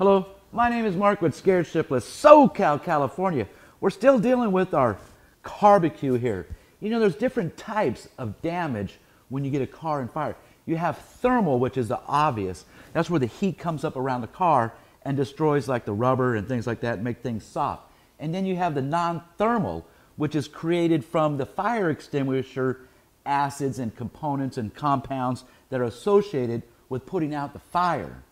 Hello, my name is Mark with Scared Shiftless, SoCal, California. We're still dealing with our barbecue here. You know, there's different types of damage when you get a car on fire. You have thermal, which is the obvious. That's where the heat comes up around the car and destroys like the rubber and things like that and make things soft. And then you have the non-thermal, which is created from the fire extinguisher acids and components and compounds that are associated with putting out the fire.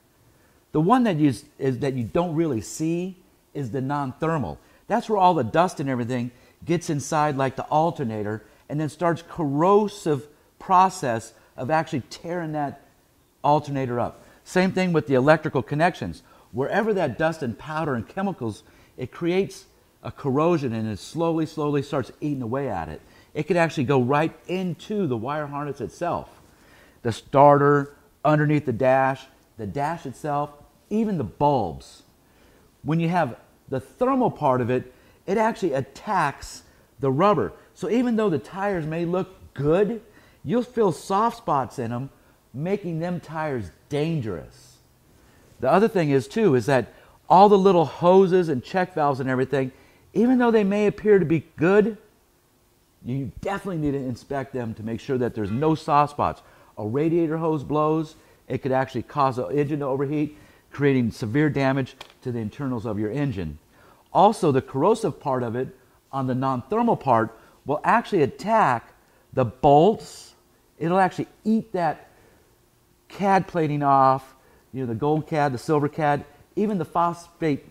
The one that you don't really see is the non-thermal. That's where all the dust and everything gets inside like the alternator and then starts corrosive process of actually tearing that alternator up. Same thing with the electrical connections. Wherever that dust and powder and chemicals, it creates a corrosion and it slowly starts eating away at it. It could actually go right into the wire harness itself. The starter, underneath the dash itself, even the bulbs. When you have the thermal part of it, it actually attacks the rubber. So even though the tires may look good, you'll feel soft spots in them, making them tires dangerous. The other thing is too, is that all the little hoses and check valves and everything, even though they may appear to be good, you definitely need to inspect them to make sure that there's no soft spots. A radiator hose blows, it could actually cause the engine to overheat, creating severe damage to the internals of your engine. Also, the corrosive part of it on the non-thermal part will actually attack the bolts. It'll actually eat that cad plating off, you know, the gold cad, the silver cad, even the phosphate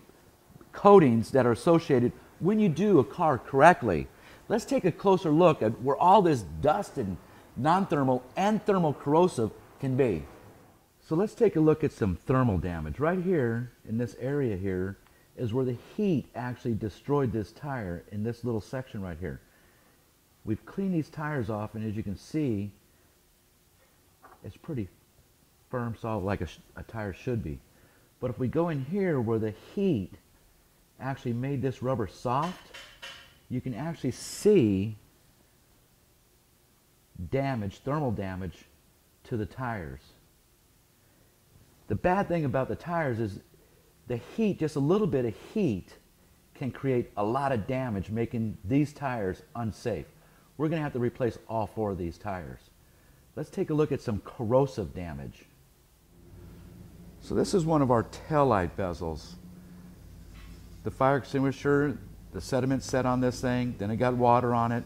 coatings that are associated when you do a car correctly. Let's take a closer look at where all this dust and non-thermal and thermal corrosive can be. So let's take a look at some thermal damage. Right here in this area here is where the heat actually destroyed this tire in this little section right here. We've cleaned these tires off, and as you can see, it's pretty firm, solid, like a tire should be. But if we go in here where the heat actually made this rubber soft, you can actually see damage, thermal damage to the tires. The bad thing about the tires is the heat, just a little bit of heat, can create a lot of damage, making these tires unsafe. We're going to have to replace all 4 of these tires. Let's take a look at some corrosive damage. So this is one of our taillight bezels. The fire extinguisher, the sediment set on this thing, then it got water on it,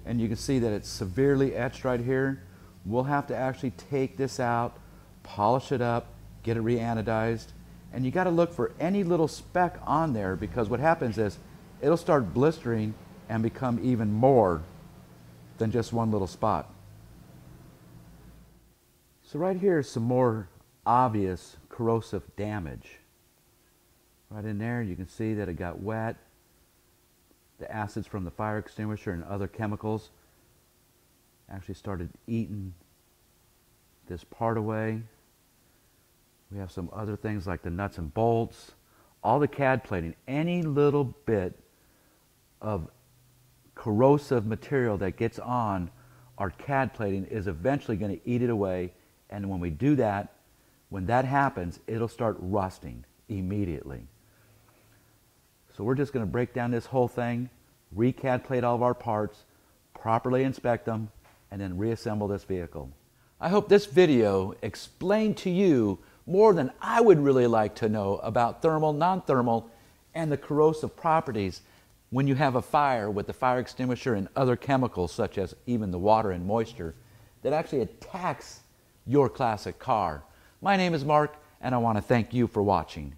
and you can see that it's severely etched right here. We'll have to actually take this out, polish it up, get it re-anodized, and you got to look for any little speck on there, because what happens is it'll start blistering and become even more than just one little spot. So right here is some more obvious corrosive damage. Right in there you can see that it got wet. The acids from the fire extinguisher and other chemicals actually started eating this part away. We have some other things like the nuts and bolts, all the cad plating. Any little bit of corrosive material that gets on our cad plating is eventually going to eat it away, and when we do that, when that happens, it'll start rusting immediately. So we're just going to break down this whole thing, re-cad plate all of our parts, properly inspect them, and then reassemble this vehicle. I hope this video explained to you more than I would really like to know about thermal, non-thermal, and the corrosive properties when you have a fire with the fire extinguisher and other chemicals, such as even the water and moisture, that actually attacks your classic car. My name is Mark, and I want to thank you for watching.